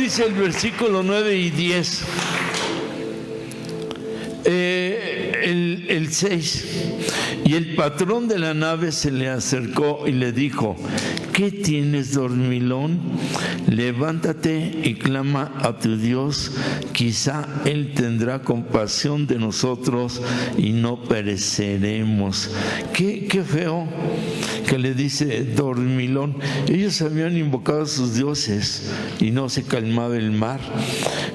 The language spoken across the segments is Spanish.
dice el versículo 9 y 10. El 6. Y el patrón de la nave se le acercó y le dijo: ¿qué tienes, dormilón? Levántate y clama a tu Dios, quizá Él tendrá compasión de nosotros y no pereceremos. Qué feo que le dice dormilón. Ellos habían invocado a sus dioses y no se calmaba el mar.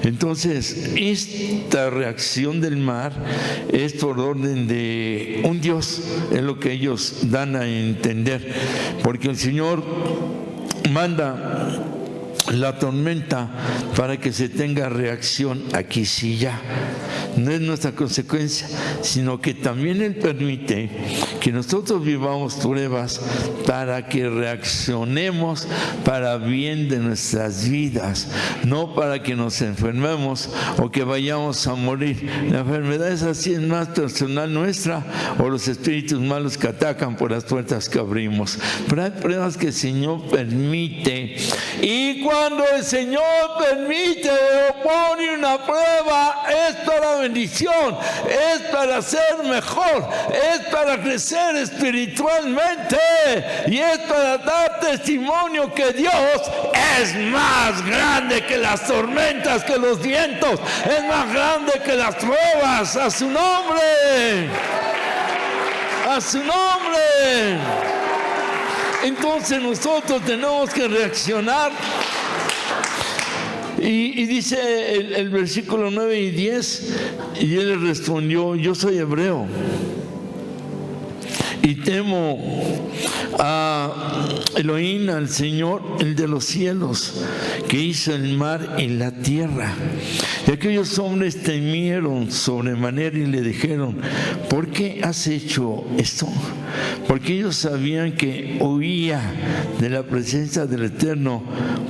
Entonces, esta reacción del mar es por orden de un Dios, es lo que ellos dan a entender, porque el Señor manda la tormenta para que se tenga reacción. Aquí sí ya no es nuestra consecuencia, sino que también Él permite que nosotros vivamos pruebas para que reaccionemos para bien de nuestras vidas, no para que nos enfermemos o que vayamos a morir. La enfermedad es así, es más personal nuestra, o los espíritus malos que atacan por las puertas que abrimos. Pero hay pruebas que el Señor permite, y cuando el Señor permite o pone una prueba, es para bendición, es para ser mejor, es para crecer espiritualmente, y es para dar testimonio que Dios es más grande que las tormentas, que los vientos, es más grande que las pruebas. A su nombre, a su nombre. Entonces nosotros tenemos que reaccionar. Y dice el versículo 9 y 10, y él le respondió: yo soy hebreo y temo a Elohim, al Señor, el de los cielos, que hizo el mar y la tierra. Y aquellos hombres temieron sobremanera y le dijeron: ¿por qué has hecho esto? Porque ellos sabían que huía de la presencia del Eterno,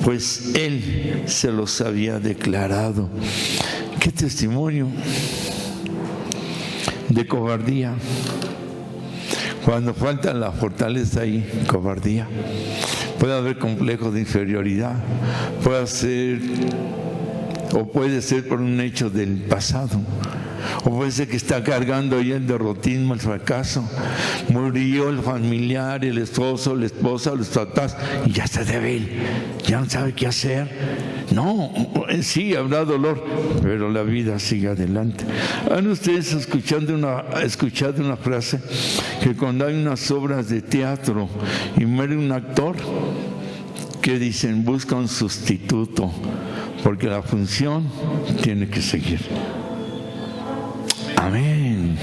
pues Él se los había declarado. ¡Qué testimonio de cobardía! Cuando falta la fortaleza ahí, cobardía. Puede haber complejo de inferioridad, puede ser por un hecho del pasado, o puede ser que está cargando ya el derrotismo, el fracaso. Murió el familiar, el esposo, la esposa, los papás, y ya está débil, ya no sabe qué hacer. No, sí, habrá dolor, pero la vida sigue adelante. ¿Han ustedes escuchado una frase que cuando hay unas obras de teatro y muere un actor, que dicen: busca un sustituto, porque la función tiene que seguir? Amén.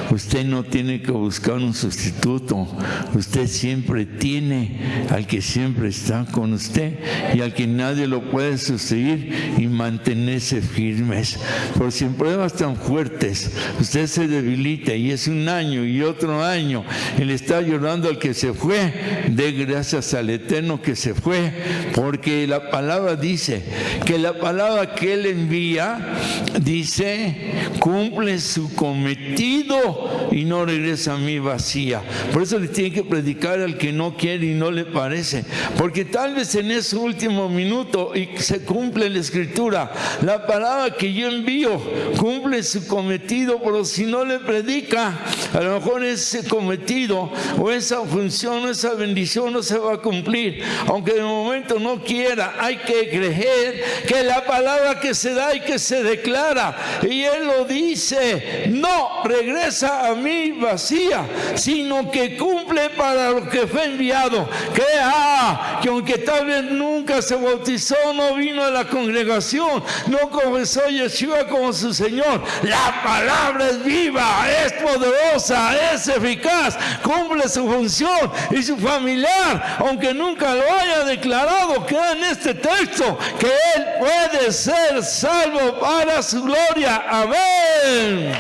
Usted no tiene que buscar un sustituto. Usted siempre tiene al que siempre está con usted y al que nadie lo puede sustituir, y mantenerse firmes. Por si en pruebas tan fuertes usted se debilita y es un año y otro año y le está llorando al que se fue, dé gracias al Eterno que se fue, porque la palabra dice que la palabra que Él envía, dice, cumple su cometido y no regresa a mí vacía. Por eso le tiene que predicar al que no quiere y no le parece, porque tal vez en ese último minuto y se cumple la escritura, la palabra que yo envío cumple su cometido, pero si no le predica, a lo mejor ese cometido o esa función o esa bendición no se va a cumplir. Aunque de momento no quiera, hay que creer que la palabra que se da y que se declara, y Él lo dice, no regresa a mí vacía, sino que cumple para lo que fue enviado. Que aunque tal vez nunca se bautizó, no vino a la congregación, no confesó a Yeshua como su Señor, la palabra es viva, es poderosa, es eficaz, cumple su función, y su familiar, aunque nunca lo haya declarado, queda en este texto que él puede ser salvo para su gloria. Amén.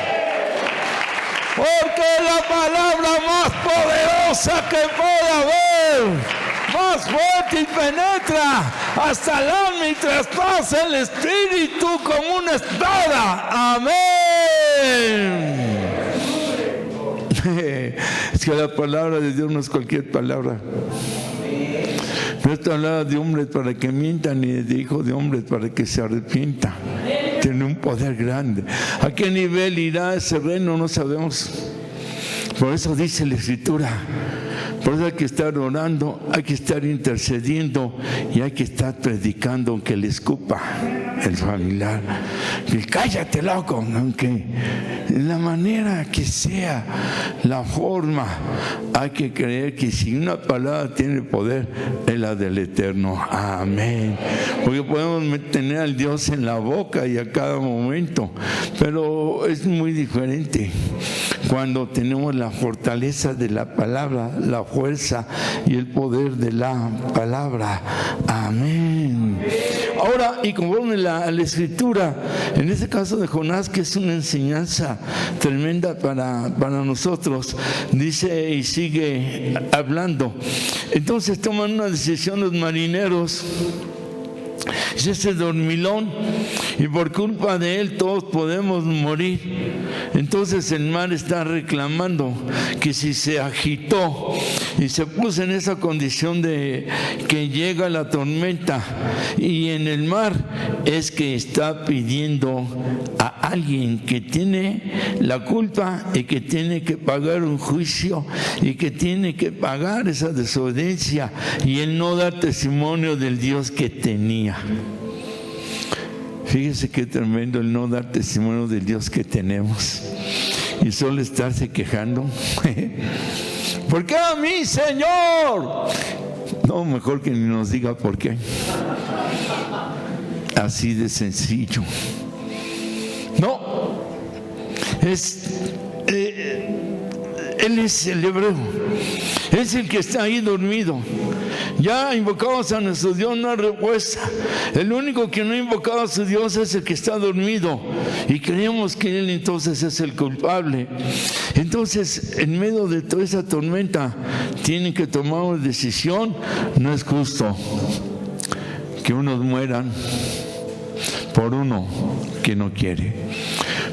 Porque la palabra más poderosa que pueda haber, más fuerte y penetra hasta el alma y traspasa el espíritu como una espada. Amén. Es que la palabra de Dios no es cualquier palabra. No es te hablara de hombres para que mientan, ni de hijos de hombres para que se arrepientan. Tiene un poder grande. ¿A qué nivel irá ese reino? No sabemos. Por eso dice la Escritura. Por eso hay que estar orando, hay que estar intercediendo y hay que estar predicando aunque le escupa el familiar. Que cállate, loco, aunque la manera que sea, la forma, hay que creer que si una palabra tiene poder, es la del Eterno. Amén. Porque podemos tener al Dios en la boca y a cada momento, pero es muy diferente cuando tenemos la fortaleza de la palabra, la fuerza y el poder de la palabra. Amén. Ahora, y conforme a la Escritura, en este caso de Jonás, que es una enseñanza tremenda para nosotros, dice y sigue hablando. Entonces toman una decisión los marineros. Es ese dormilón, y por culpa de él todos podemos morir. Entonces el mar está reclamando que si se agitó y se puso en esa condición de que llega la tormenta y en el mar, es que está pidiendo a alguien que tiene la culpa y que tiene que pagar un juicio y que tiene que pagar esa desobediencia, y él no da testimonio del Dios que tenía. Fíjese qué tremendo el no dar testimonio del Dios que tenemos y solo estarse quejando. ¿Por qué a mí, Señor? No, mejor que ni nos diga por qué. Así de sencillo. No, él es el hebreo, es el que está ahí dormido. Ya invocamos a nuestro Dios, no hay respuesta. El único que no ha invocado a su Dios es el que está dormido, y creemos que él entonces es el culpable. Entonces, en medio de toda esa tormenta, tienen que tomar una decisión. No es justo que unos mueran por uno que no quiere.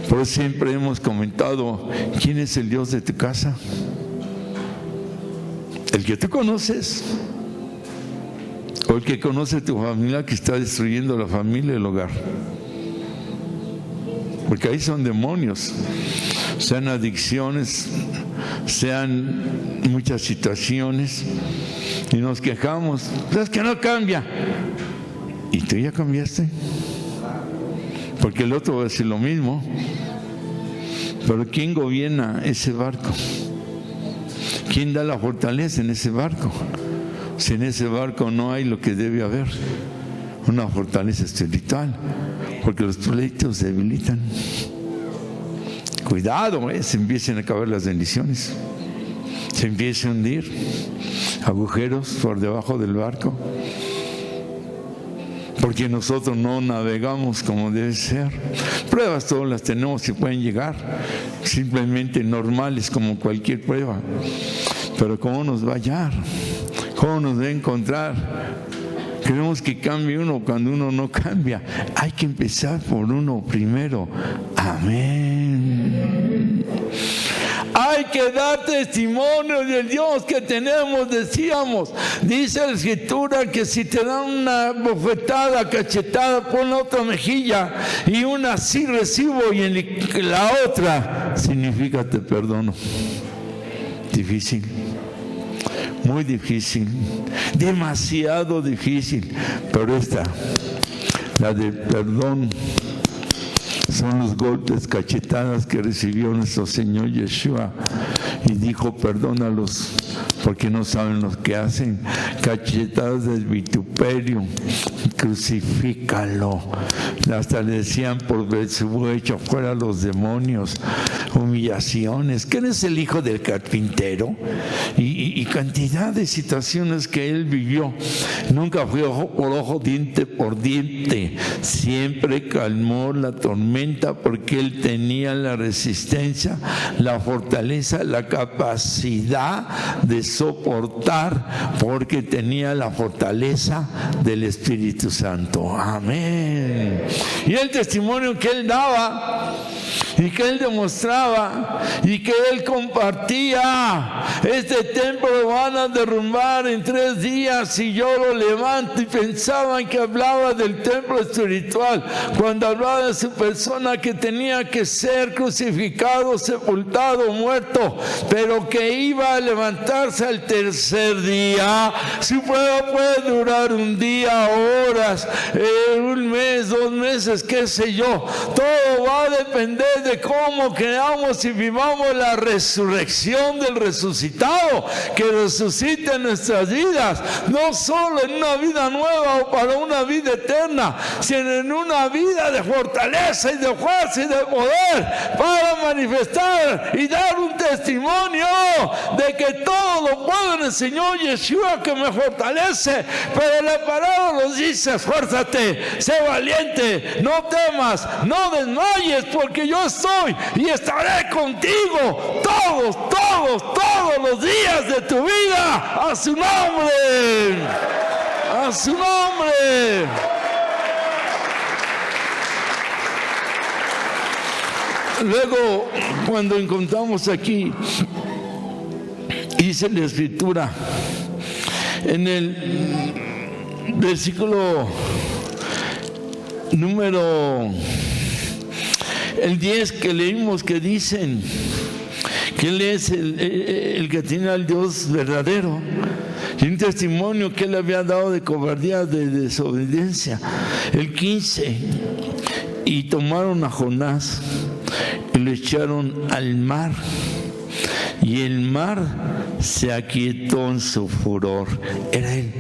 Por eso siempre hemos comentado: ¿quién es el Dios de tu casa? ¿El que tú conoces? ¿O el que conoce tu familia, que está destruyendo la familia y el hogar? Porque ahí son demonios, sean adicciones, sean muchas situaciones, y nos quejamos: es que no cambia. ¿Y tú ya cambiaste? Porque el otro va a decir lo mismo. Pero ¿quién gobierna ese barco? ¿Quién da la fortaleza en ese barco? Si en ese barco no hay lo que debe haber, una fortaleza espiritual, porque los pleitos debilitan. Cuidado, se empiecen a acabar las bendiciones, se empieza a hundir, agujeros por debajo del barco, porque nosotros no navegamos como debe ser. Pruebas todas las tenemos y pueden llegar, simplemente normales como cualquier prueba, pero ¿cómo nos va a hallar? ¿Cómo nos va a encontrar? Queremos que cambie uno cuando uno no cambia. Hay que empezar por uno primero. Amén. Hay que dar testimonio del Dios que tenemos, decíamos. Dice la Escritura que si te dan una bofetada, cachetada, pon la otra mejilla, y una sí recibo y en la otra significa te perdono. Difícil. Muy difícil, demasiado difícil, pero esta, la de perdón, son los golpes, cachetadas que recibió nuestro Señor Yeshua, y dijo: perdónalos porque no saben lo que hacen. Cachetadas del vituperio, crucifícalo. Hasta le decían por Beelzebú, hecho fuera los demonios. Humillaciones, que eres el hijo del carpintero, y cantidad de situaciones que él vivió. Nunca fue ojo por ojo, diente por diente. Siempre calmó la tormenta porque él tenía la resistencia, la fortaleza, la capacidad de soportar, porque tenía la fortaleza del Espíritu Santo. Amén. Y el testimonio que él daba y que él demostraba y que él compartía este templo lo van a derrumbar en 3 días y yo lo levanto. Y pensaban que hablaba del templo espiritual, cuando hablaba de su persona, que tenía que ser crucificado, sepultado, muerto, pero que iba a levantarse al tercer día. Su prueba puede durar un día, horas, un mes, 2 meses, qué sé yo. Todo va a depender de cómo creamos y vivamos la resurrección del resucitado, que resucite en nuestras vidas, no solo en una vida nueva o para una vida eterna, sino en una vida de fortaleza y de fuerza y de poder, para manifestar y dar un testimonio de que todo lo puedo en el Señor Yeshua que me fortalece. Pero la palabra nos dice: esfuérzate, sé valiente, no temas, no desmayes, porque yo estoy y estaré contigo todos los días de tu vida. A su nombre, a su nombre. Luego, cuando encontramos aquí, dice la Escritura en el versículo número el 10 que leímos, que dicen que Él es el que tiene al Dios verdadero, y un testimonio que Él había dado de cobardía, de desobediencia. El 15, y tomaron a Jonás y lo echaron al mar, y el mar se aquietó en su furor. Era Él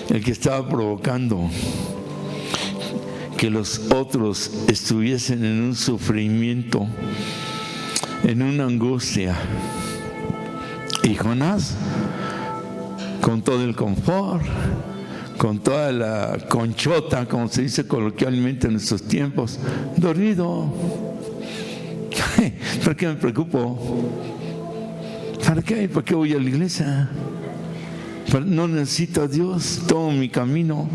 el que estaba provocando que los otros estuviesen en un sufrimiento, en una angustia. Y Jonás, con todo el confort, con toda la conchota, como se dice coloquialmente en estos tiempos, dormido. ¿Para qué me preocupo? ¿Para qué? ¿Para qué voy a la iglesia? No necesito a Dios, tomo mi camino.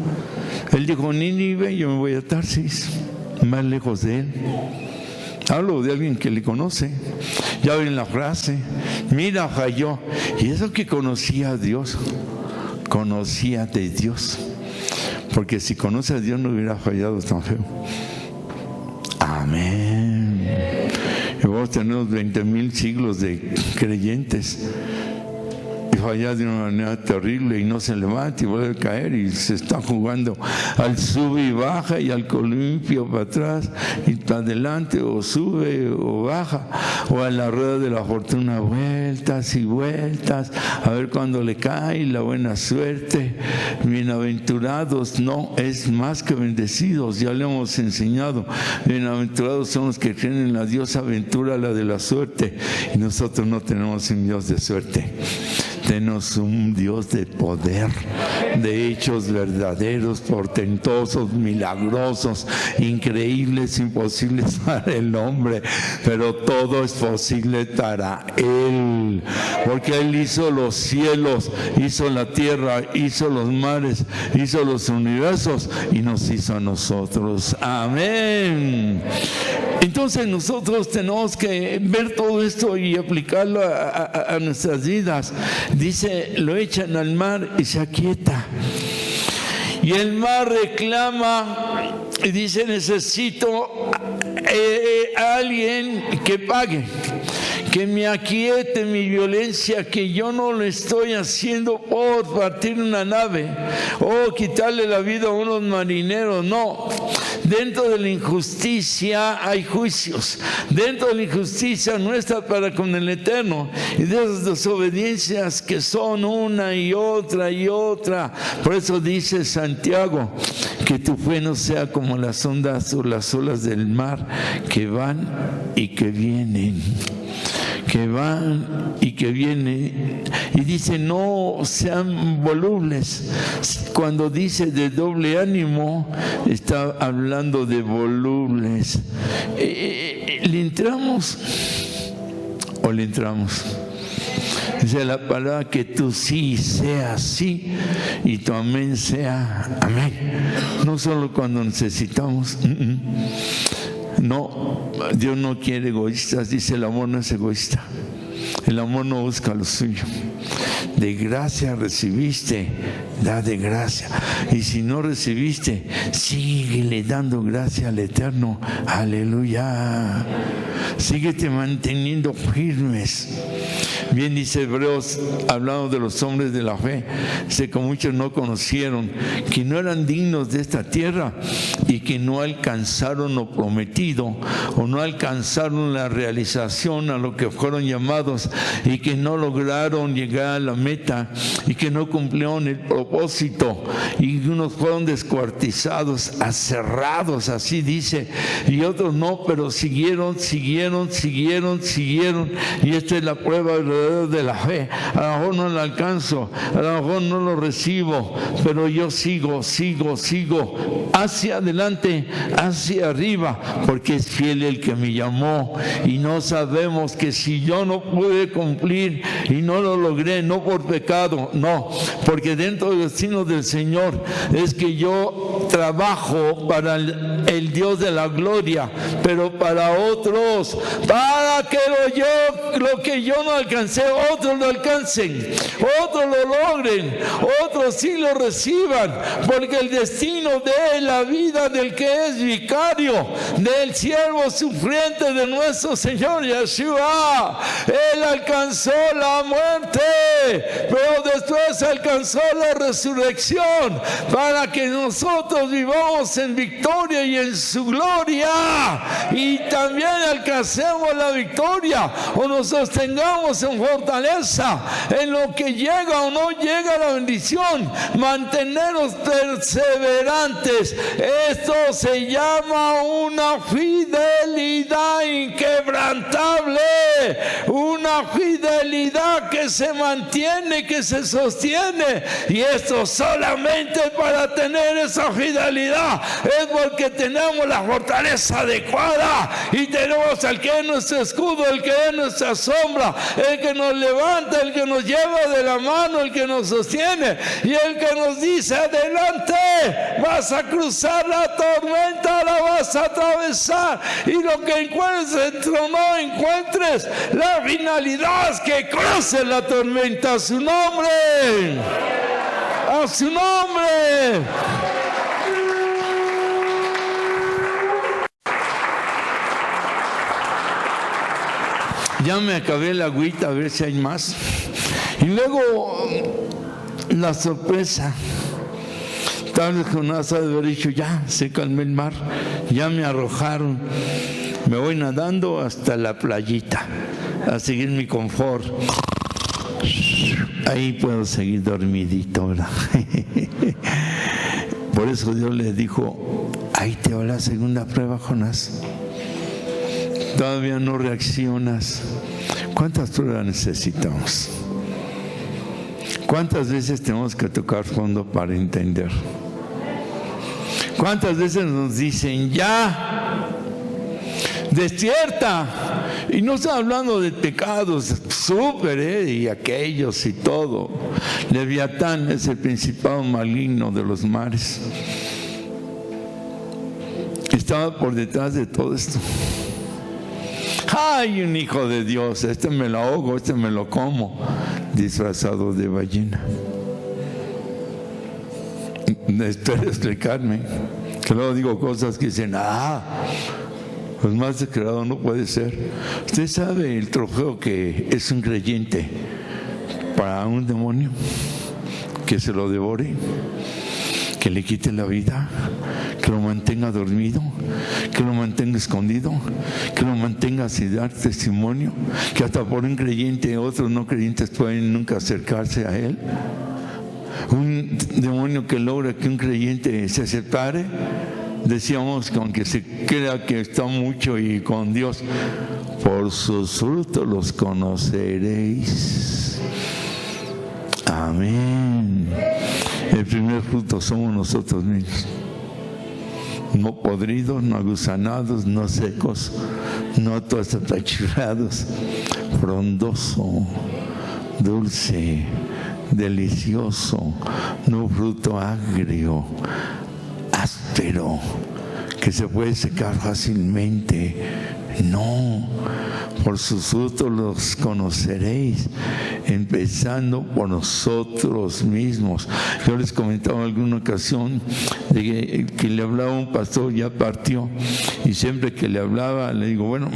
Él dijo: Nínive, yo me voy a Tarsis, más lejos de Él. Hablo de alguien que le conoce. Ya ven la frase: mira, falló. Y eso que conocía a Dios, conocía de Dios, porque si conoce a Dios no hubiera fallado tan feo. Amén. Y vos tenemos 20,000 siglos de creyentes y fallar de una manera terrible, y no se levanta y vuelve a caer, y se está jugando al sube y baja, y al columpio para atrás y para adelante, o sube o baja, o a la rueda de la fortuna, vueltas y vueltas, a ver cuándo le cae la buena suerte. Bienaventurados no es más que bendecidos, ya le hemos enseñado. Bienaventurados son los que creen en la diosa aventura, la de la suerte, y nosotros no tenemos un Dios de suerte. Tenemos un Dios de poder, de hechos verdaderos, portentosos, milagrosos, increíbles, imposibles para el hombre, pero todo es posible para Él, porque Él hizo los cielos, hizo la tierra, hizo los mares, hizo los universos y nos hizo a nosotros. Amén. Entonces nosotros tenemos que ver todo esto y aplicarlo a nuestras vidas. Dice: lo echan al mar y se aquieta. Y el mar reclama y dice: necesito a alguien que pague, que me aquiete mi violencia, que yo no lo estoy haciendo por partir una nave o quitarle la vida a unos marineros. No. Dentro de la injusticia hay juicios. Dentro de la injusticia nuestra para con el Eterno, y de esas desobediencias que son una y otra y otra. Por eso dice Santiago: que tu fe no sea como las ondas o las olas del mar, que van y que vienen, que van y que vienen. Y dice: no sean volubles. Cuando dice de doble ánimo, está hablando de volubles. ¿Le entramos o le entramos? Dice la palabra: que tu sí sea sí y tu amén sea amén. No solo cuando necesitamos. No, Dios no quiere egoístas. Dice: el amor no es egoísta. El amor no busca lo suyo. De gracia recibiste, da de gracia. Y si no recibiste, síguele dando gracia al Eterno. Aleluya. Síguete manteniendo firmes. Bien dice Hebreos, hablando de los hombres de la fe, sé que muchos no conocieron, que no eran dignos de esta tierra y que no alcanzaron lo prometido, o no alcanzaron la realización a lo que fueron llamados, y que no lograron llegar a la meta, y que no cumplieron el propósito, y unos fueron descuartizados, aserrados, así dice, y otros no, pero siguieron, y esta es la prueba de la fe. A lo mejor no la alcanzo, a lo mejor no lo recibo, pero yo sigo hacia adelante, hacia arriba, porque es fiel el que me llamó. Y no sabemos que si yo no pude cumplir y no lo logré, no por pecado, no, porque dentro del destino del Señor es que yo trabajo para el Dios de la gloria, pero para otros, para que lo que yo no alcancé, otros lo alcancen, otros lo logren, otros sí lo reciban, porque el destino de la vida del que es vicario, del siervo sufriente de nuestro Señor Yeshua, Él alcanzó la muerte, pero después alcanzó la resurrección, para que nosotros vivamos en victoria y en su gloria, y también alcancemos la victoria, o nos sostengamos en fortaleza, en lo que llega o no llega la bendición, mantenernos perseverantes. Esto se llama una fidelidad inquebrantable, una fidelidad que se mantiene, que se sostiene, y esto solamente para tener esa fidelidad es porque tenemos la fortaleza adecuada, y tenemos al que es nuestro escudo, el que es nuestra sombra, el que nos levanta, el que nos lleva de la mano, el que nos sostiene, y el que nos dice: adelante, vas a cruzar la tormenta, la vas a atravesar, y lo que encuentres dentro no encuentres, la finalidad es que cruces la tormenta. A su nombre, a su nombre. Ya me acabé la agüita, a ver si hay más. Y luego la sorpresa. Tal vez Jonás ha de haber dicho: ya se calmó el mar, ya me arrojaron, me voy nadando hasta la playita a seguir mi confort. Ahí puedo seguir dormidito ahora. Por eso Dios le dijo: ahí te va la segunda prueba, Jonás. Todavía no reaccionas. ¿Cuántas pruebas necesitamos? ¿Cuántas veces tenemos que tocar fondo para entender? ¿Cuántas veces nos dicen: ya, despierta? Y no estoy hablando de pecados súper, y aquellos y todo. Leviatán es el principado maligno de los mares. Estaba por detrás de todo esto. ¡Ay, un hijo de Dios! Este me lo ahogo, este me lo como, disfrazado de ballena. Espero explicarme, que luego digo cosas que dicen: pues más descarado no puede ser. Usted sabe el trofeo que es un creyente para un demonio: que se lo devore, que le quite la vida, que lo mantenga dormido, que lo mantenga escondido, que lo mantenga sin dar testimonio, que hasta por un creyente otros no creyentes pueden nunca acercarse a él. Un demonio que logra que un creyente se separe. Decíamos que aunque se crea que está mucho y con Dios, por sus frutos los conoceréis. Amén. El primer fruto somos nosotros mismos. No podridos, no agusanados, no secos, no todos apachurrados. Frondoso, dulce, delicioso, no fruto agrio, áspero, que se puede secar fácilmente. No, por sus frutos los conoceréis, empezando por nosotros mismos. Yo les comentaba en alguna ocasión de que le hablaba a un pastor, ya partió, y siempre que le hablaba le digo, bueno,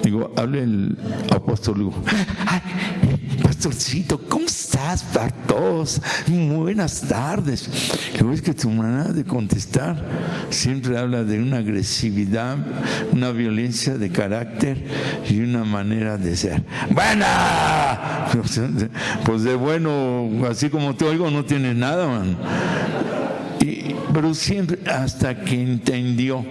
digo, hable el apóstol Lugo. Pastorcito, ¿cómo estás para todos? Buenas tardes. Luego es que tu manera de contestar siempre habla de una agresividad, una violencia de carácter y una manera de ser. ¡Buena! Pues de bueno, así como te oigo, no tiene nada, man. Pero siempre, hasta que entendió,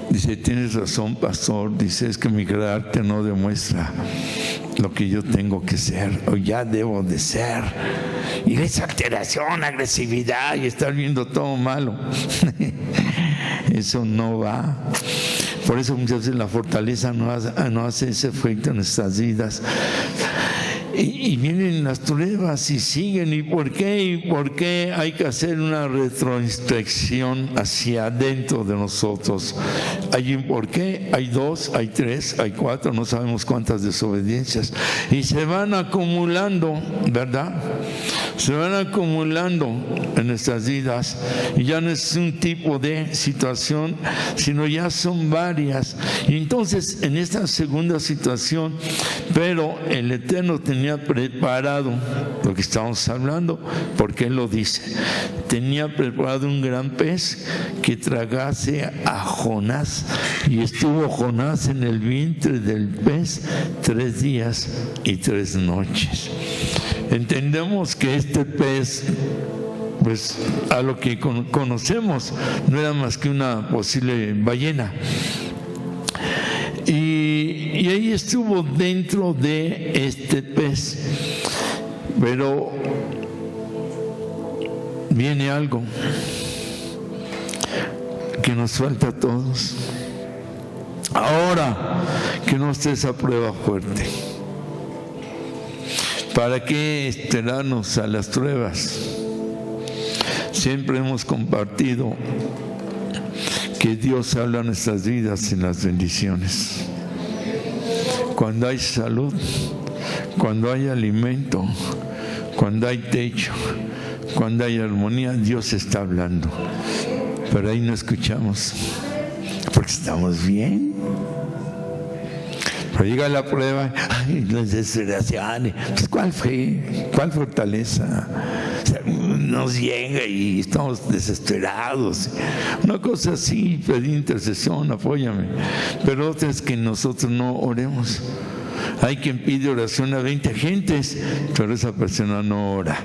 dice, tienes razón, pastor, dice, es que mi carácter no demuestra lo que yo tengo que ser o ya debo de ser, y esa alteración, agresividad y estar viendo todo malo eso no va. Por eso muchas veces la fortaleza no hace ese efecto en nuestras vidas. Y vienen las pruebas y siguen. ¿Y por qué? ¿Y por qué? Hay que hacer una retroinspección hacia adentro de nosotros. Hay un por qué, hay 2, hay 3, hay 4, no sabemos cuántas desobediencias. Y se van acumulando, ¿verdad? Se van acumulando en nuestras vidas. Y ya no es un tipo de situación, sino ya son varias. Y entonces, en esta segunda situación, pero el Eterno tenía preparado lo que estamos hablando, porque Él lo dice, tenía preparado un gran pez que tragase a Jonás, y estuvo Jonás en el vientre del pez 3 días y 3 noches. Entendemos que este pez, pues a lo que conocemos, no era más que una posible ballena. Y ahí estuvo dentro de este pez. Pero viene algo que nos falta a todos. Ahora que no esté esa prueba fuerte, ¿para qué esperarnos a las pruebas? Siempre hemos compartido que Dios habla en nuestras vidas en las bendiciones. Cuando hay salud, cuando hay alimento, cuando hay techo, cuando hay armonía, Dios está hablando. Pero ahí no escuchamos, porque estamos bien. Pero llega la prueba, ay, las desesperaciones. Pues ¿cuál fe? ¿Cuál fortaleza? O sea, nos llega y estamos desesperados. Una cosa así, pedir intercesión, apóyame. Pero otra es que nosotros no oremos. Hay quien pide oración a 20 gentes, pero esa persona no ora.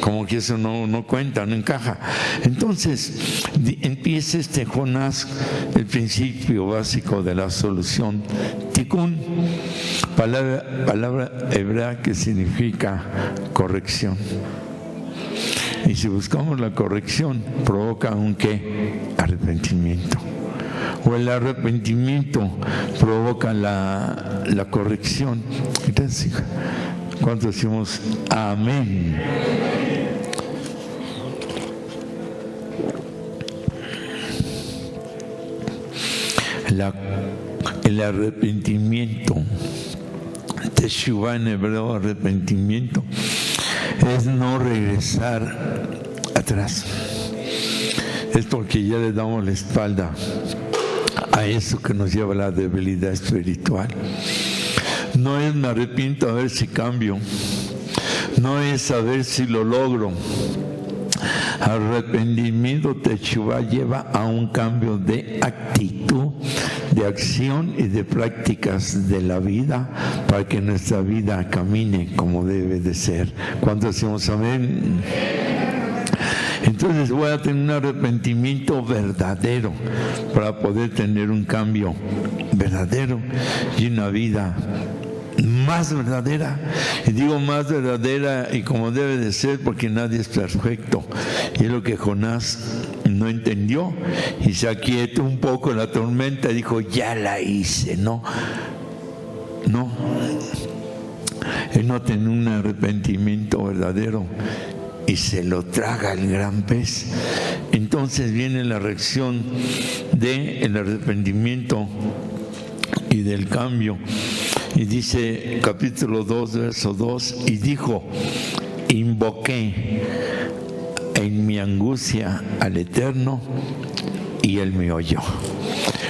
Como que eso no cuenta, no encaja. Entonces empieza Jonás, el principio básico de la solución. Tikkun, palabra hebrea que significa corrección. Y si buscamos la corrección, provoca un ¿qué? Arrepentimiento. O el arrepentimiento provoca la corrección. Entonces, ¿cuántos decimos amén? El arrepentimiento, teshuvah en hebreo, arrepentimiento, es no regresar atrás. Es porque ya le damos la espalda a eso que nos lleva a la debilidad espiritual. No es me arrepiento a ver si cambio, no es saber si lo logro. Arrepentimiento teshuvah lleva a un cambio de actitud, de acción y de prácticas de la vida para que nuestra vida camine como debe de ser. ¿Cuántos decimos amén? Entonces voy a tener un arrepentimiento verdadero para poder tener un cambio verdadero y una vida más verdadera. Y digo más verdadera y como debe de ser porque nadie es perfecto. Y es lo que Jonás no entendió y se aquietó un poco en la tormenta y dijo, ya la hice. No, él no tenía un arrepentimiento verdadero y se lo traga el gran pez. entonces viene la reacción del arrepentimiento y del cambio. Y dice capítulo 2, verso 2, y dijo: invoqué en mi angustia al Eterno y Él me oyó.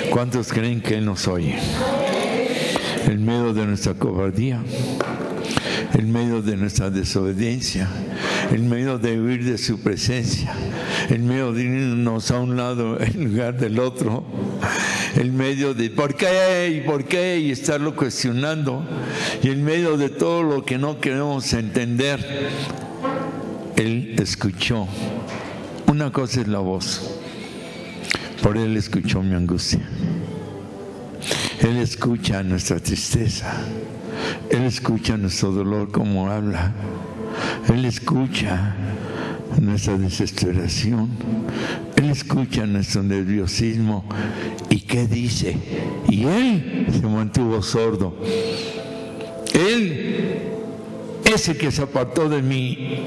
¿Cuántos creen que Él nos oye? En medio de nuestra cobardía, en medio de nuestra desobediencia, en medio de huir de su presencia, en medio de irnos a un lado en lugar del otro, en medio de ¿por qué? Y estarlo cuestionando, y en medio de todo lo que no queremos entender, Él escuchó. Una cosa es la voz, por Él escuchó mi angustia. Él escucha nuestra tristeza, Él escucha nuestro dolor como habla, Él escucha nuestra desesperación, Él escucha nuestro nerviosismo. ¿Y qué dice? Y Él se mantuvo sordo. Él es el que se apartó de mí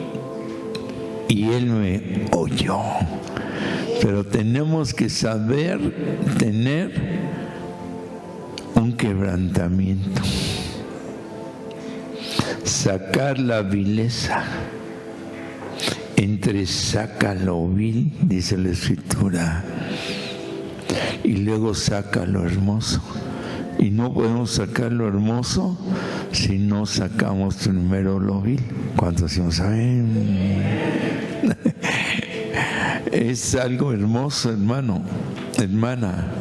y Él me oyó. Pero tenemos que saber tener un quebrantamiento, sacar la vileza. Entre saca lo vil, dice la Escritura, y luego saca lo hermoso. Y no podemos sacar lo hermoso si no sacamos primero lo vil. ¿Cuántos no saben? Es algo hermoso, hermano, hermana,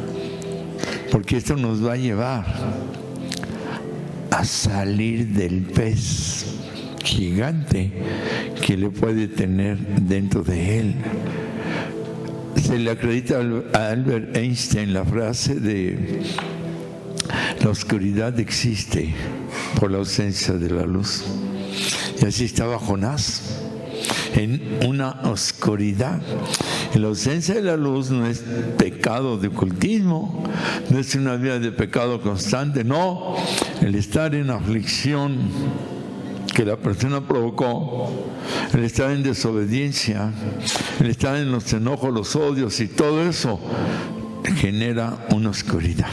porque esto nos va a llevar a salir del pez gigante que le puede tener dentro de él. Se le acredita a Albert Einstein la frase de: la oscuridad existe por la ausencia de la luz. Y así estaba Jonás, en una oscuridad. La ausencia de la luz no es pecado de ocultismo, no es una vida de pecado constante, no. El estar en aflicción que la persona provocó, el estar en desobediencia, el estar en los enojos, los odios y todo eso genera una oscuridad.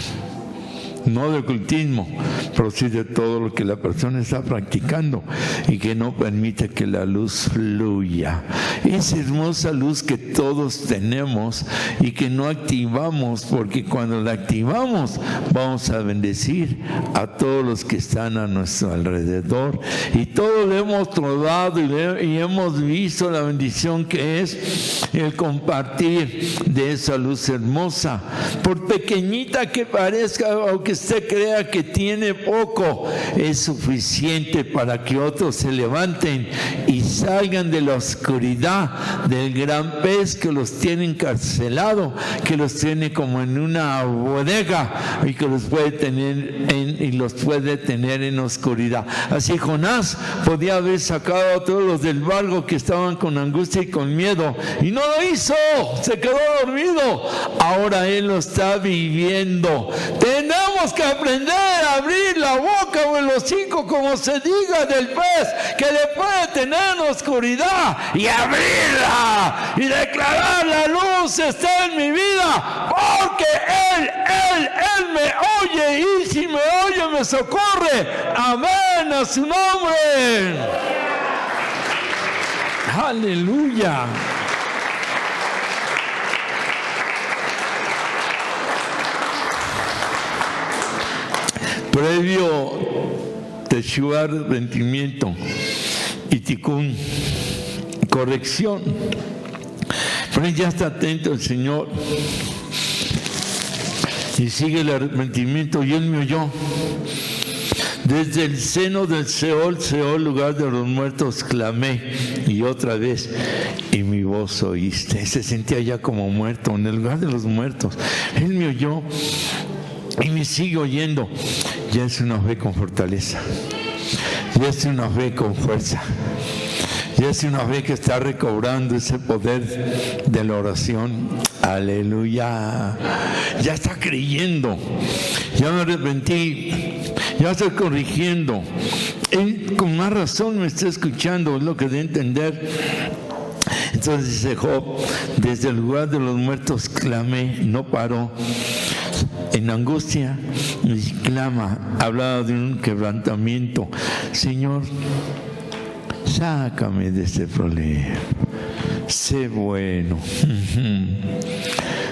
No de ocultismo, pero sí de todo lo que la persona está practicando y que no permite que la luz fluya. Esa hermosa luz que todos tenemos y que no activamos, porque cuando la activamos vamos a bendecir a todos los que están a nuestro alrededor. Y todos le hemos probado y hemos visto la bendición que es el compartir de esa luz hermosa. Por pequeñita que parezca, aunque usted crea que tiene poco, es suficiente para que otros se levanten y salgan de la oscuridad del gran pez que los tiene encarcelado, que los tiene como en una bodega y que los puede tener en oscuridad. Así Jonás podía haber sacado a todos los del barco que estaban con angustia y con miedo, y no lo hizo, se quedó dormido. Ahora él lo está viviendo. Tenemos que aprender a abrir la boca o el hocico, como se diga, del pez que le puede tener en oscuridad, y abrirla y declarar: la luz está en mi vida, porque Él me oye, y si me oye me socorre. Amén a su nombre. Aleluya. Previo Teshuvah, arrepentimiento, y Tikkun, corrección. Pero ya está atento el Señor y sigue el arrepentimiento. Y Él me oyó. Desde el seno del Seol, lugar de los muertos, clamé, y otra vez, y mi voz oíste. Se sentía ya como muerto, en el lugar de los muertos. Él me oyó y me sigue oyendo. Ya es una fe con fortaleza, ya es una fe con fuerza, ya es una fe que está recobrando ese poder de la oración. Aleluya. Ya está creyendo. Ya me arrepentí, ya estoy corrigiendo. Él con más razón me está escuchando, es lo que debe entender. Entonces dice Job, desde el lugar de los muertos clamé, no paró. En angustia y clama, hablaba de un quebrantamiento. Señor, sácame de este problema. Sé bueno.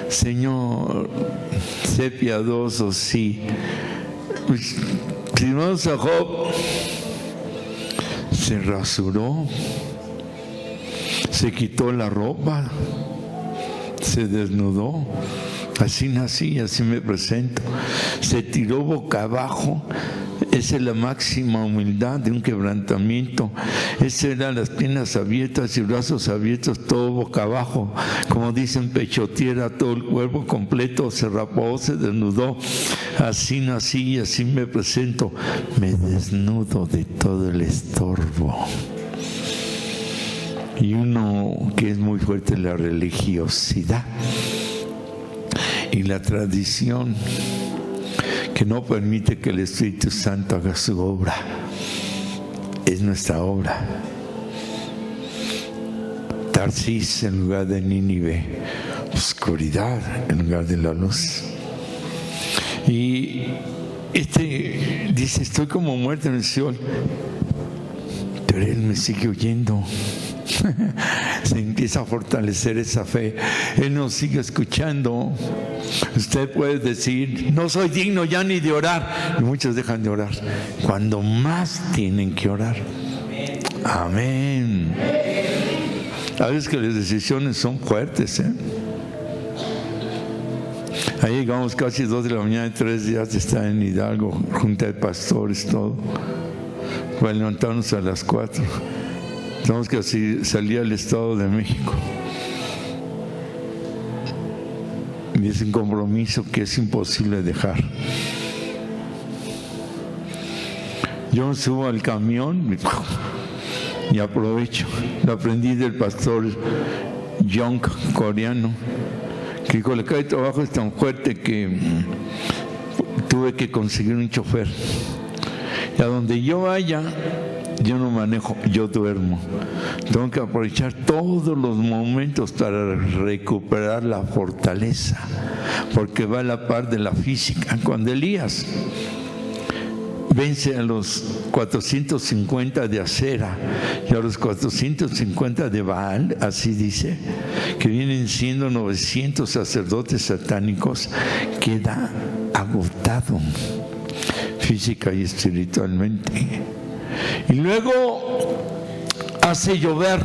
Señor, sé piadoso, sí. Si vamos a Job, se rasuró, se quitó la ropa, se desnudó. Así nací, así me presento. Se tiró boca abajo. Esa es la máxima humildad de un quebrantamiento. Esa eran las piernas abiertas y brazos abiertos, todo boca abajo. Como dicen, pechotiera, todo el cuerpo completo, se rapó, se desnudó. Así nací y así me presento. Me desnudo de todo el estorbo. Y uno que es muy fuerte, la religiosidad y la tradición, que no permite que el Espíritu Santo haga su obra. Es nuestra obra. Tarsis en lugar de Nínive, oscuridad en lugar de la luz. Y dice, estoy como muerto en el Seol, pero él me sigue oyendo. Se empieza a fortalecer esa fe. Él nos sigue escuchando. Usted puede decir, no soy digno ya ni de orar, y muchos dejan de orar cuando más tienen que orar. Amén. A veces que las decisiones son fuertes, Ahí llegamos casi 2 de la mañana, 3 días de estar en Hidalgo, junta de pastores, todo, para levantarnos a las 4. Tenemos que salir al Estado de México. Y es un compromiso que es imposible dejar. Yo me subo al camión y aprovecho. Lo aprendí del pastor Young, coreano, que dijo, la carga de trabajo es tan fuerte que tuve que conseguir un chofer. Y a donde yo vaya, yo no manejo, yo duermo. Tengo que aprovechar todos los momentos para recuperar la fortaleza, porque va a la par de la física. Cuando Elías vence a los 450 de Acera y a los 450 de Baal, así dice, que vienen siendo 900 sacerdotes satánicos, queda agotado física y espiritualmente. Y luego hace llover,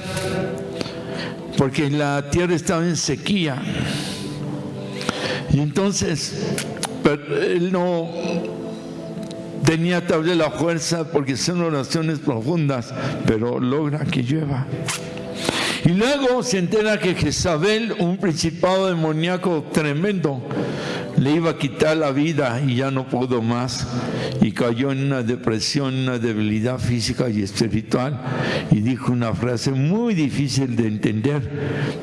porque la tierra estaba en sequía. Y entonces él no tenía tal vez la fuerza, porque son oraciones profundas, pero logra que llueva. Y luego se entera que Jezabel, un principado demoníaco tremendo, le iba a quitar la vida y ya no pudo más. Y cayó en una depresión, una debilidad física y espiritual. Y dijo una frase muy difícil de entender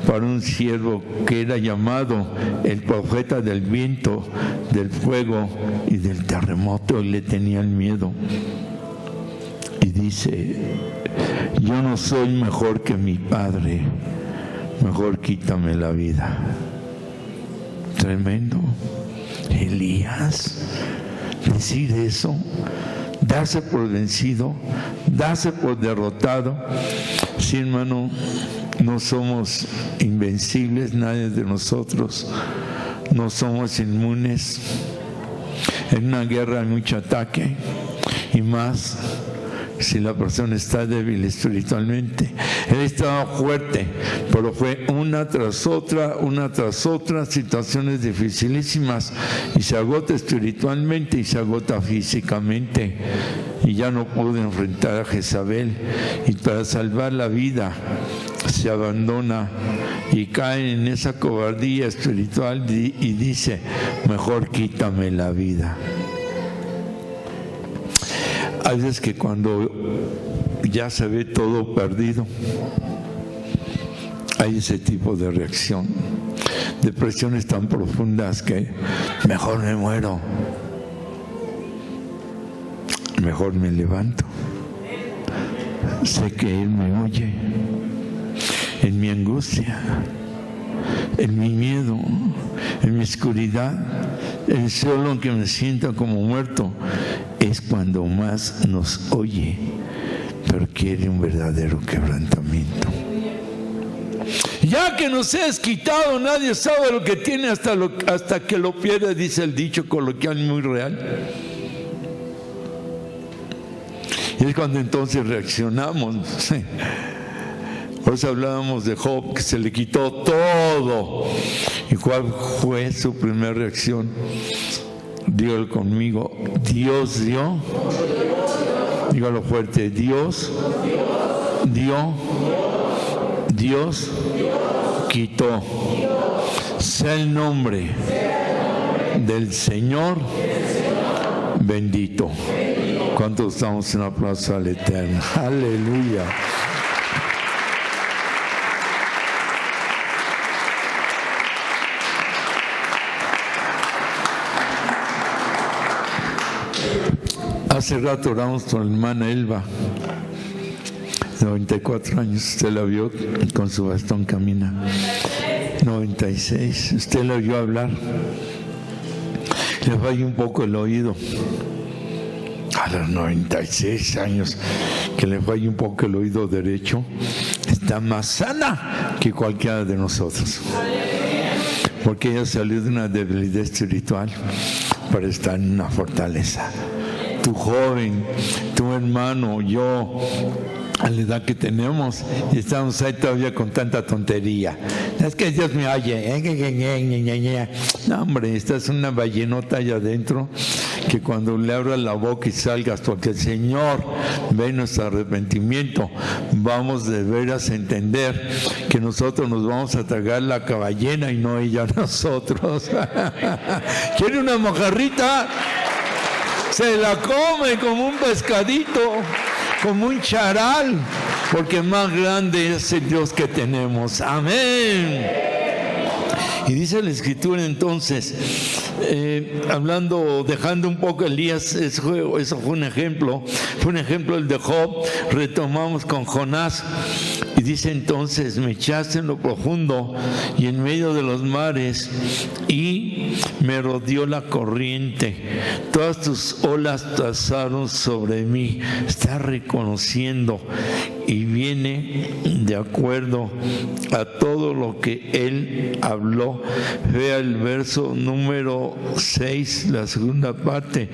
para un siervo que era llamado el profeta del viento, del fuego y del terremoto. Y le tenían miedo. Y dice, yo no soy mejor que mi padre, mejor quítame la vida. Tremendo. Elías, decir eso, darse por vencido, darse por derrotado. Sí, hermano, no somos invencibles, nadie de nosotros, no somos inmunes. En una guerra hay mucho ataque, y más si la persona está débil espiritualmente. Él estaba fuerte, pero fue una tras otra situaciones dificilísimas, y se agota espiritualmente y se agota físicamente, y ya no pudo enfrentar a Jezabel, y para salvar la vida se abandona y cae en esa cobardía espiritual y dice, mejor quítame la vida. Hay veces que cuando ya se ve todo perdido, hay ese tipo de reacción, depresiones tan profundas que mejor me muero, mejor me levanto, sé que Él me oye. en mi angustia, en mi miedo, en mi oscuridad, el solo en que me sienta como muerto, es cuando más nos oye, pero quiere un verdadero quebrantamiento. Ya que nos es quitado, nadie sabe lo que tiene hasta que lo pierde, dice el dicho coloquial muy real. Y es cuando entonces reaccionamos. Por eso hablábamos de Job, que se le quitó todo. ¿Y cuál fue su primera reacción? Dígalo conmigo, Dios dio. Dígalo fuerte, Dios dio. Dios quitó. Sea el nombre del Señor bendito. ¿Cuántos damos un aplauso al Eterno? Aleluya. Hace rato oramos con la hermana Elba, 94 años, usted la vio con su bastón camina. 96, usted la oyó hablar, le falla un poco el oído. A los 96 años, que le falla un poco el oído derecho, está más sana que cualquiera de nosotros, porque ella salió de una debilidad espiritual para estar en una fortaleza. Tu joven, tu hermano, yo, a la edad que tenemos, y estamos ahí todavía con tanta tontería. Es que Dios me oye. No, hombre, esta es una ballenota allá adentro, que cuando le abras la boca y salgas, porque el Señor ve nuestro arrepentimiento, vamos de veras a entender que nosotros nos vamos a tragar la caballena y no ella a nosotros. ¿Quiere una mojarrita? Se la come como un pescadito, como un charal, porque más grande es el Dios que tenemos. Amén. Y dice la Escritura entonces, hablando, dejando un poco Elías, eso fue un ejemplo el de Job. Retomamos con Jonás. Y dice entonces, me echaste en lo profundo y en medio de los mares, y me rodeó la corriente. Todas tus olas pasaron sobre mí. Está reconociendo y viene de acuerdo a todo lo que él habló. Vea el verso número 6, la segunda parte.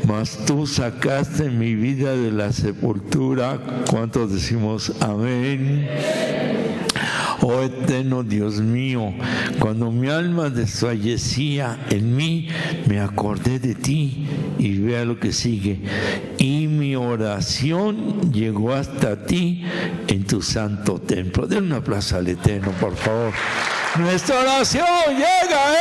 Mas tú sacaste mi vida de la sepultura. ¿Cuántos decimos amén? Oh eterno Dios mío, cuando mi alma desfallecía en mí, me acordé de ti. Y vea lo que sigue. Y mi oración llegó hasta ti en tu santo templo. Den un aplauso al Eterno, por favor. Nuestra oración llega a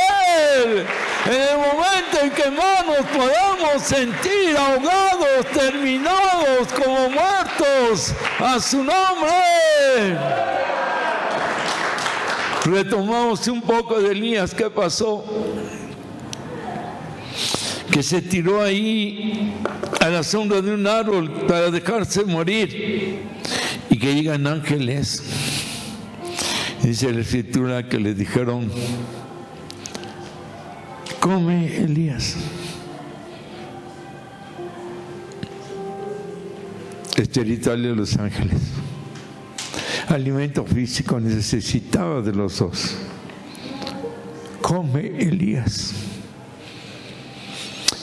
Él en el momento en que más nos podamos sentir ahogados, terminados, como muertos, a su nombre. Retomamos un poco de Elías. ¿Qué pasó? Que se tiró ahí a la sombra de un árbol para dejarse morir, y que llegan ángeles. Dice la Escritura que le dijeron: come, Elías. Espiritual de los ángeles. Alimento físico necesitaba de los dos. Come, Elías.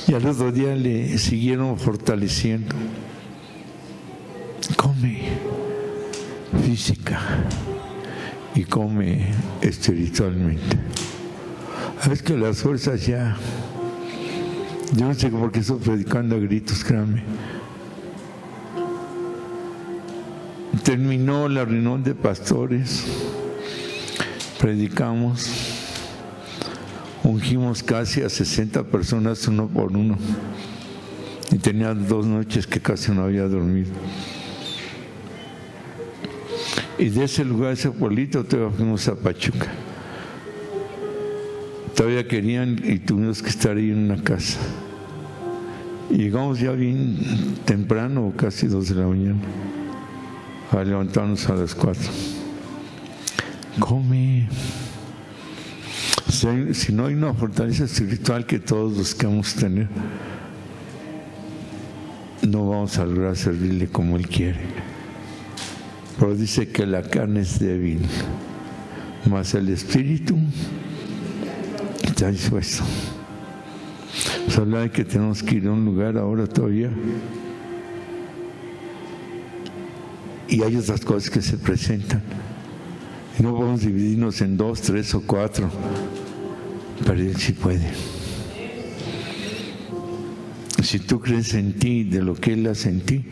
Y al otro día le siguieron fortaleciendo. Come física y come espiritualmente. Es que las fuerzas ya, yo no sé por qué estoy predicando a gritos, créanme. Terminó la reunión de pastores, predicamos, ungimos casi a 60 personas uno por uno, y tenía 2 noches que casi no había dormido. Y de ese lugar, ese pueblito, todavía fuimos a Pachuca. Todavía querían y tuvimos que estar ahí en una casa. Y llegamos ya bien temprano, casi 2 de la mañana, a levantarnos a las 4. come. Si no hay una fortaleza espiritual que todos buscamos tener, no vamos a lograr servirle como Él quiere. Pero dice que la carne es débil, mas el espíritu está dispuesto. Pues habla de que tenemos que ir a un lugar ahora todavía. Y hay otras cosas que se presentan. Y no podemos dividirnos en 2, 3 o 4. Pero Él sí puede. Si tú crees en ti, de lo que Él hace en ti,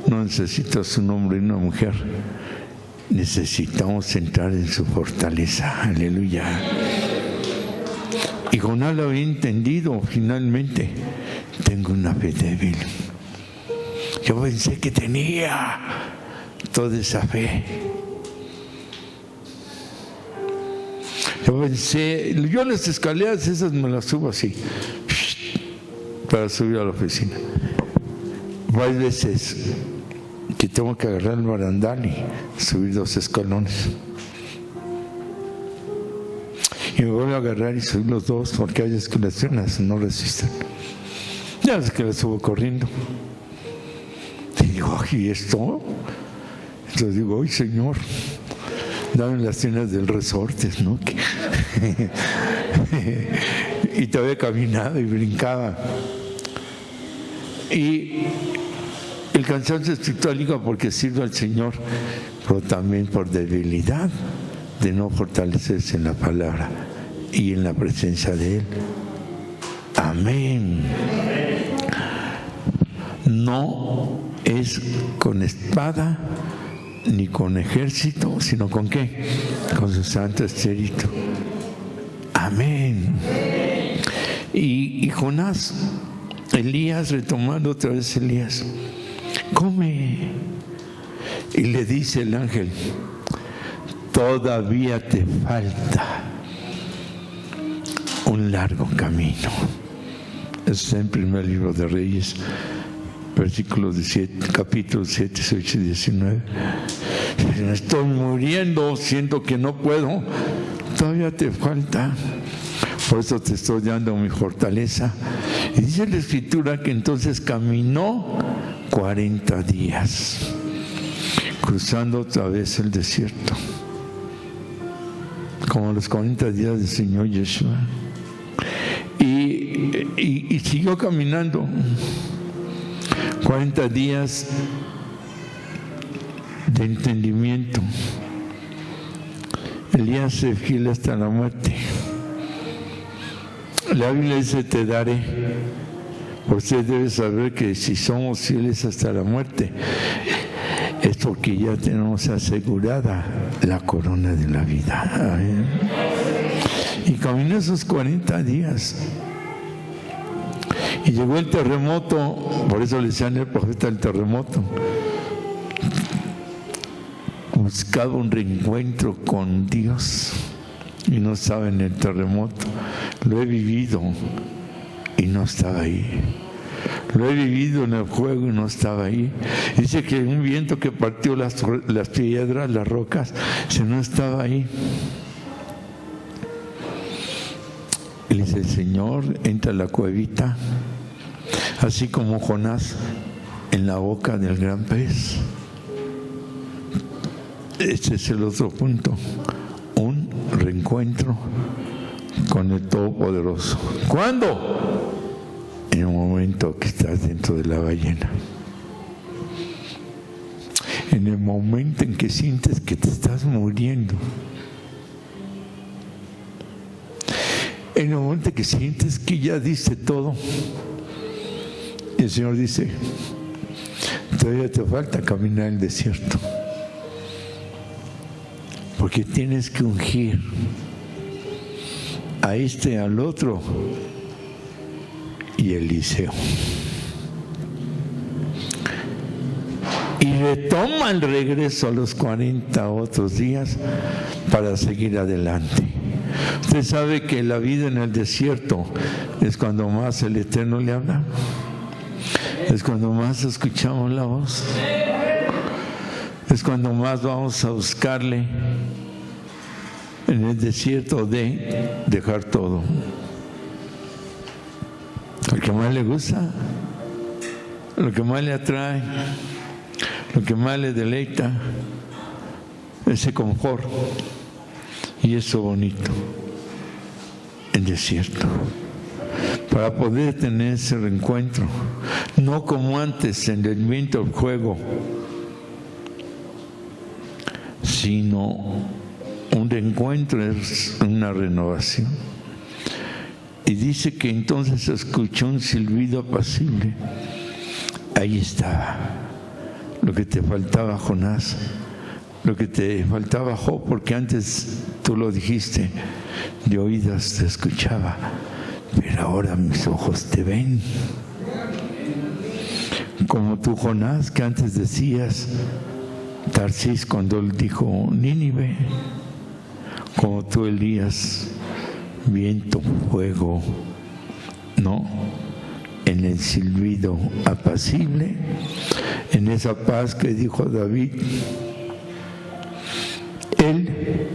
no necesitas un hombre y una mujer. Necesitamos entrar en su fortaleza. Aleluya. Y Jonás lo había entendido finalmente. Tengo una fe débil. Yo pensé que tenía toda esa fe. Yo las escaleras esas me las subo así, para subir a la oficina. Hay veces que tengo que agarrar el barandal y subir 2 escalones. Y me vuelvo a agarrar y subir los 2 porque hay escalaciones no resisten. Ya es que las subo corriendo. Y digo, ¿y esto? Entonces digo, ¡ay, Señor! Dame las cenas del resorte, ¿no? Y todavía caminaba y brincaba. Y el cansancio espiritual digo porque sirve al Señor, pero también por debilidad de no fortalecerse en la palabra y en la presencia de Él. Amén. No es con espada ni con ejército, sino con ¿qué? Con su Santo Espíritu. Amén. Y Jonás, Elías, retomando otra vez Elías, come. Y le dice el ángel, todavía te falta un largo camino. Eso está en primer libro de Reyes, versículos 17, capítulos 7, 18 y 19. Me estoy muriendo, siento que no puedo. Todavía te falta. Por eso te estoy dando mi fortaleza. Y dice la Escritura que entonces caminó 40 días, cruzando otra vez el desierto, como los 40 días del Señor Yeshua. Y siguió caminando 40 días de entendimiento. Elías se fiel hasta la muerte. La Biblia dice, te daré. Usted debe saber que si somos fieles hasta la muerte, es porque ya tenemos asegurada la corona de la vida. Amén. Y caminó esos 40 días. Y llegó el terremoto, por eso le decían el profeta el terremoto. Buscaba un reencuentro con Dios y no estaba en el terremoto. Lo he vivido y no estaba ahí. Lo he vivido en el fuego y no estaba ahí. Dice que un viento que partió las piedras, las rocas, si no estaba ahí. Y dice el Señor, entra a la cuevita, así como Jonás en la boca del gran pez. Este es el otro punto, un reencuentro con el Todopoderoso. ¿Cuándo? En el momento que estás dentro de la ballena. En el momento en que sientes que te estás muriendo. En el momento en que sientes que ya diste todo. Y el Señor dice, todavía te falta caminar el desierto. Porque tienes que ungir a este, al otro y Eliseo. Y retoma el regreso a los 40 otros días para seguir adelante. Usted sabe que la vida en el desierto es cuando más el Eterno le habla. Es cuando más escuchamos la voz. Es cuando más vamos a buscarle. en el desierto de dejar todo. Lo que más le gusta, lo que más le atrae, lo que más le deleita, ese confort y eso bonito, el desierto, para poder tener ese reencuentro, no como antes en el viento del juego, sino un reencuentro, es una renovación. Y dice que entonces escuchó un silbido apacible. Ahí estaba lo que te faltaba, Jonás, lo que te faltaba, Job, porque antes tú lo dijiste, de oídas te escuchaba, pero ahora mis ojos te ven. Como tú, Jonás, que antes decías, Tarsis, cuando él dijo Nínive, como tú, Elías, viento, fuego, ¿no? En el silbido apacible, en esa paz que dijo David, Él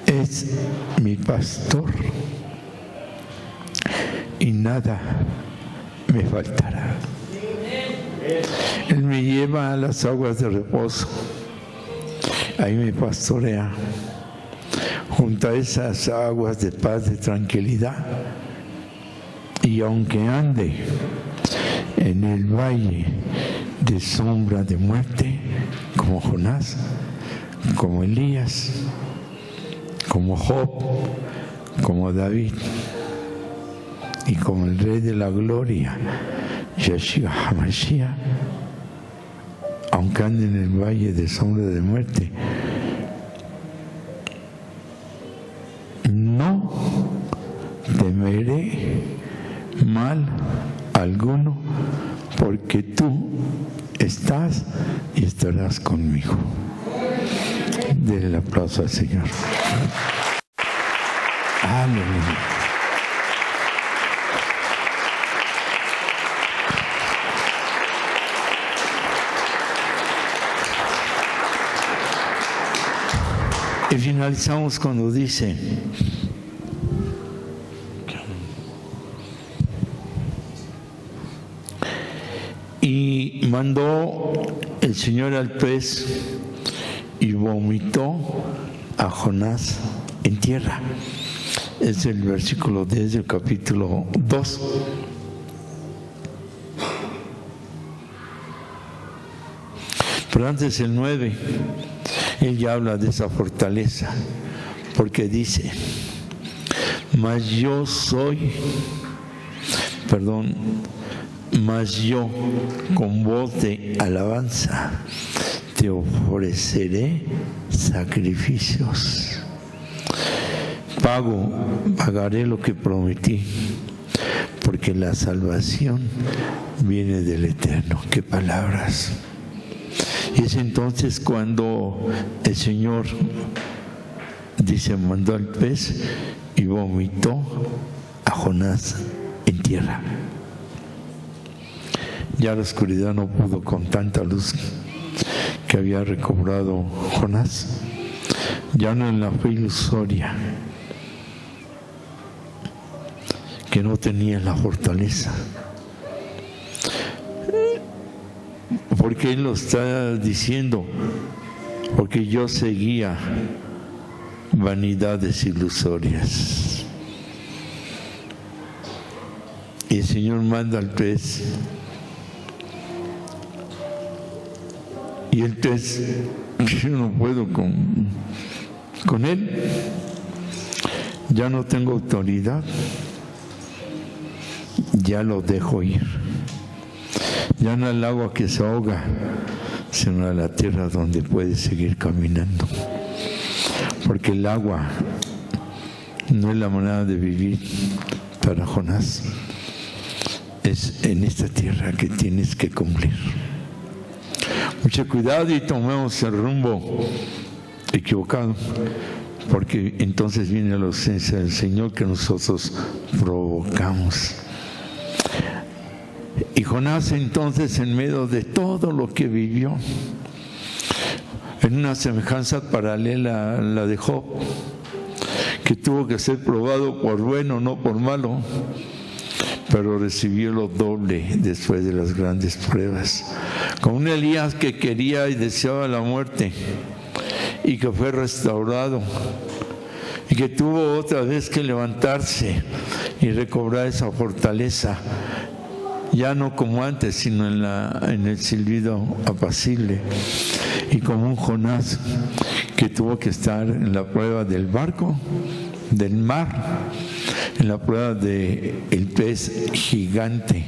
es mi pastor y nada me faltará. Él me lleva a las aguas de reposo, ahí me pastorea, junto a esas aguas de paz, de tranquilidad. Y aunque ande en el valle de sombra de muerte, como Jonás, como Elías, como Job, como David y como el Rey de la Gloria, Yeshua HaMashiach, aunque ande en el valle de sombra de muerte, no temeré mal alguno, porque tú estás y estarás conmigo. Denle el aplauso al Señor. Aleluya. Y finalizamos cuando dice, y mandó el Señor al pez y vomitó a Jonás en tierra. Es el versículo 10 del capítulo 2. Pero antes el 9, él ya habla de esa fortaleza, porque dice, mas yo con voz de alabanza te ofreceré sacrificios. Pagaré lo que prometí, porque la salvación viene del Eterno. ¡Qué palabras! Y es entonces cuando el Señor dice, mandó al pez y vomitó a Jonás en tierra. Ya la oscuridad no pudo con tanta luz que había recobrado Jonás, ya no en la fe ilusoria, que no tenía la fortaleza, porque él lo está diciendo, porque yo seguía vanidades ilusorias. Y el Señor manda al pez, y el pez, yo no puedo con él, ya no tengo autoridad, ya lo dejo ir. Ya no al agua que se ahoga, sino a la tierra donde puede seguir caminando. Porque el agua no es la manera de vivir para Jonás. Es en esta tierra que tienes que cumplir. Mucho cuidado y tomemos el rumbo equivocado, porque entonces viene la ausencia del Señor que nosotros provocamos. Y Jonás entonces, en medio de todo lo que vivió, en una semejanza paralela a la de Job, que tuvo que ser probado por bueno, no por malo, pero recibió lo doble después de las grandes pruebas. Como un Elías que quería y deseaba la muerte y que fue restaurado y que tuvo otra vez que levantarse y recobrar esa fortaleza, ya no como antes, sino en el silbido apacible. Y como un Jonás que tuvo que estar en la prueba del barco, del mar, en la prueba del pez gigante,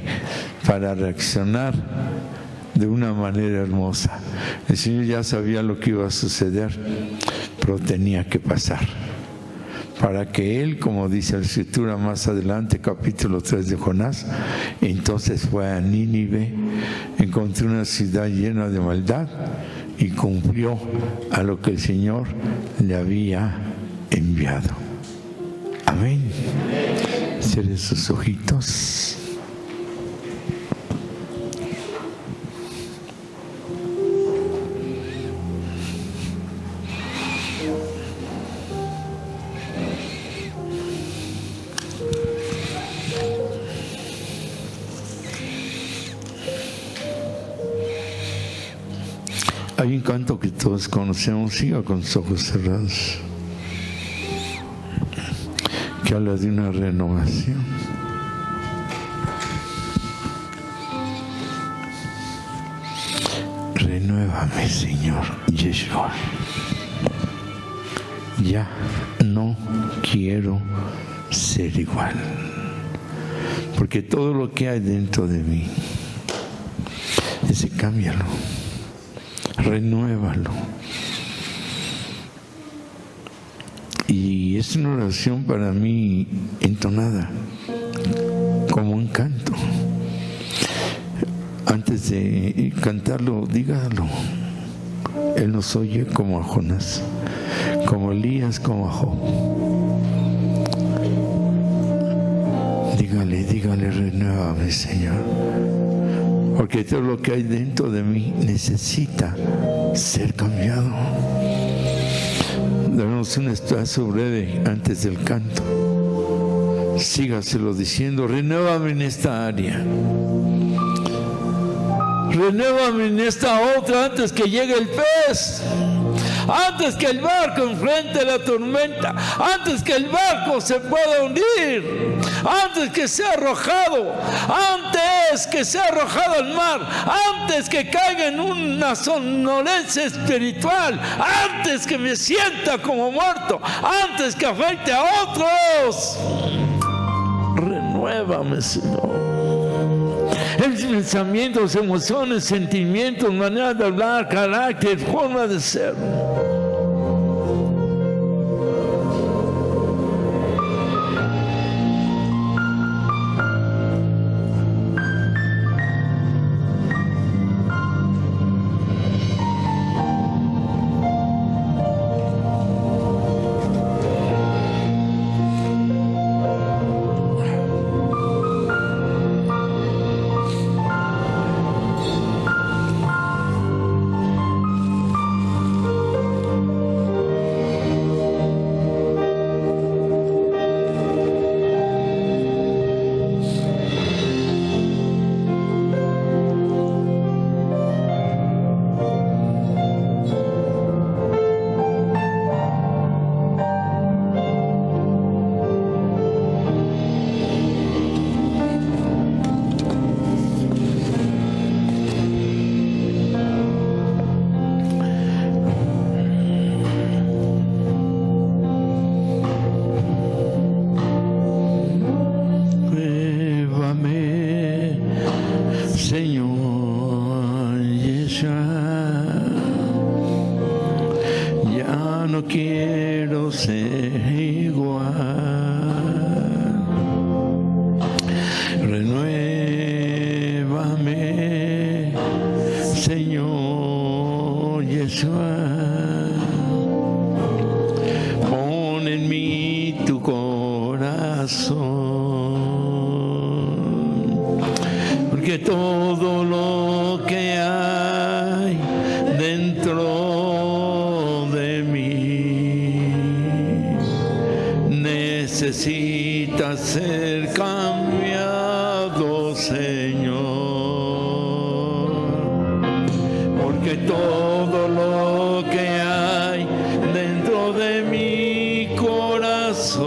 para reaccionar de una manera hermosa. El Señor ya sabía lo que iba a suceder, pero tenía que pasar, para que Él, como dice la Escritura más adelante, capítulo 3 de Jonás, entonces fue a Nínive, encontró una ciudad llena de maldad y cumplió a lo que el Señor le había enviado. Amén. Cierre sus ojitos. Hay un canto que todos conocemos, siga con sus ojos cerrados, que habla de una renovación. Renuévame, Señor Yeshua. Ya no quiero ser igual, porque todo lo que hay dentro de mí, ese cámbialo. Renuévalo. Y es una oración para mí entonada como un canto. Antes de cantarlo, dígalo. Él nos oye como a Jonás, como a Elías, como a Job. Dígale, renuévame, Señor. Porque todo lo que hay dentro de mí necesita ser cambiado. Damos un espacio breve antes del canto. Sígaselo diciendo: renuévame en esta área. Renuévame en esta otra antes que llegue el pez. Antes que el barco enfrente la tormenta, antes que el barco se pueda hundir, antes que sea arrojado al mar, antes que caiga en una somnolencia espiritual, antes que me sienta como muerto, antes que afecte a otros. Renuévame, Señor. Pensamientos, emociones, sentimientos, manera de hablar, carácter, forma de ser. Porque todo lo que hay dentro de mí necesita ser cambiado, Señor, porque todo lo que hay dentro de mi corazón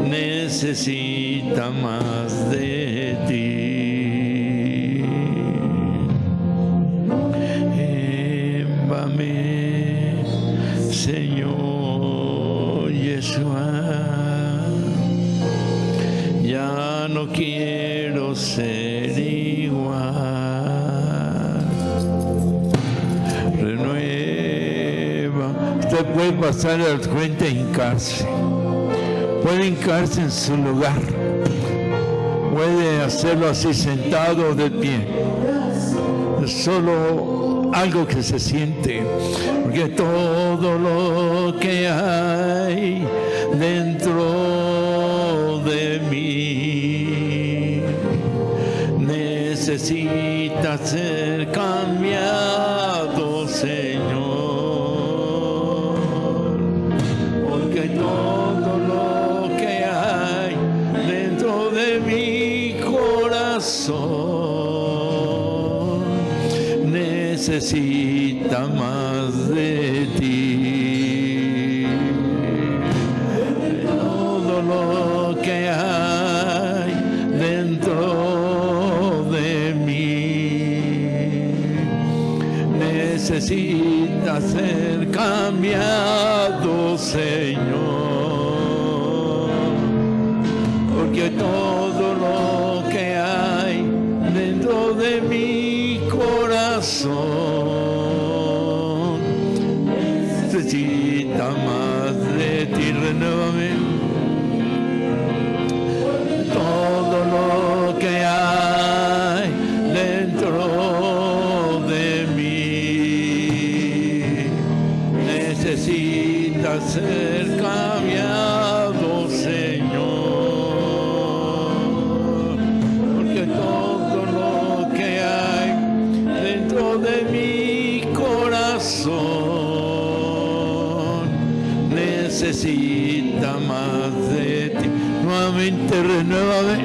necesita más de ti. Envíame, Señor Yeshua, ya no quiero ser igual. Renueva. Usted puede pasar al frente e hincarse. Puede hincarse en su lugar. Puede hacerlo así sentado o de pie. Es solo algo que se siente, porque todo lo que hay dentro de mí necesita ser cambiado, Señor, porque todo lo que hay dentro de mi corazón necesita más de ti. Todo lo que hay dentro de mí necesita ser cambiado, Señor, porque todo lo que hay dentro de mi corazón necesita más de ti. Renuévame. Todo lo que hay dentro de mí necesita ser cambiado, Señor, porque todo lo que hay dentro de mi corazón necesita más de ti. Nuevamente, renuévame.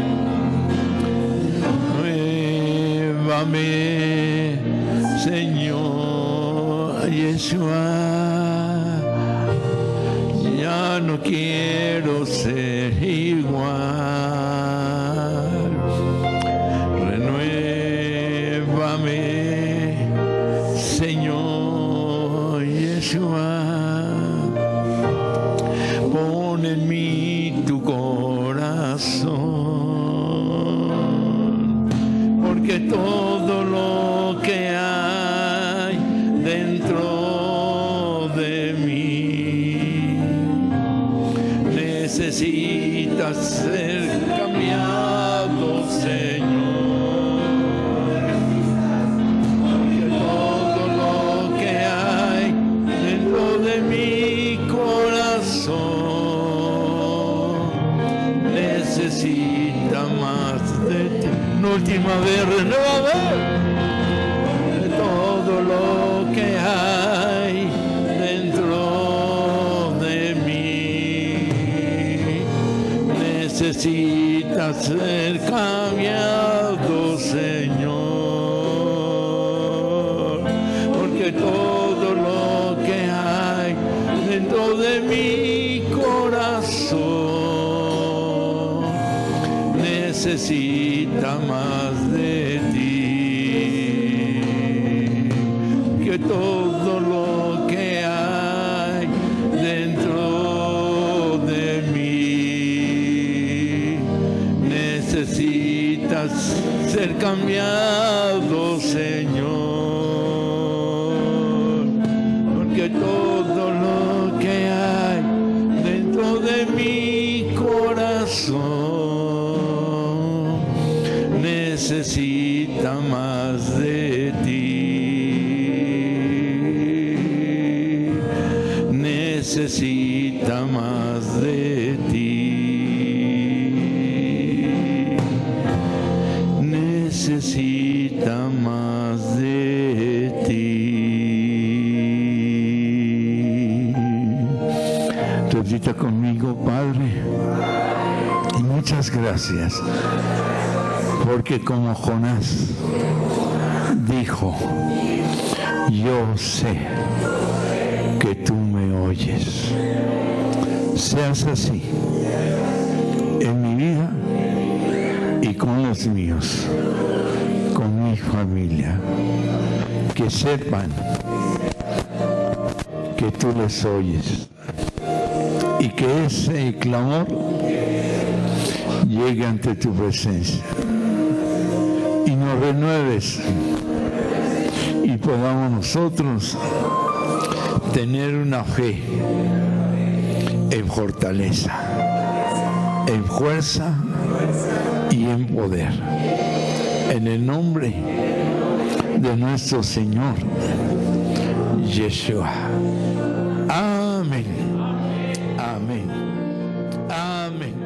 Renuévame, Señor Yeshua. Ya no quiero ser igual. Renuévame, Señor Yeshua. Pon en mí tu corazón, porque todo lo que hay dentro de mí necesita ser cambiado, Señor, porque todo lo que hay dentro de mi corazón necesita más de ti. Una última vez, renuévame. Todo lo que hay dentro de mí necesita ser cambiado, Señor, porque todo lo que hay dentro de mi corazón necesita más de ti. Que todo lo que hay dentro de mí necesita ser cambiado, Señor, porque todo lo que hay dentro de mi corazón necesita más de ti. Necesita más de ti. Necesita más de ti. Repita conmigo: Padre, muchas gracias, porque como Jonás dijo, yo sé que tú me oyes. Seas así en mi vida y con los míos, con mi familia, que sepan que tú les oyes y que ese clamor llegue ante tu presencia y nos renueves y podamos nosotros tener una fe en fortaleza, en fuerza y en poder. En el nombre de nuestro Señor Yeshua. Amén. Amén. Amén.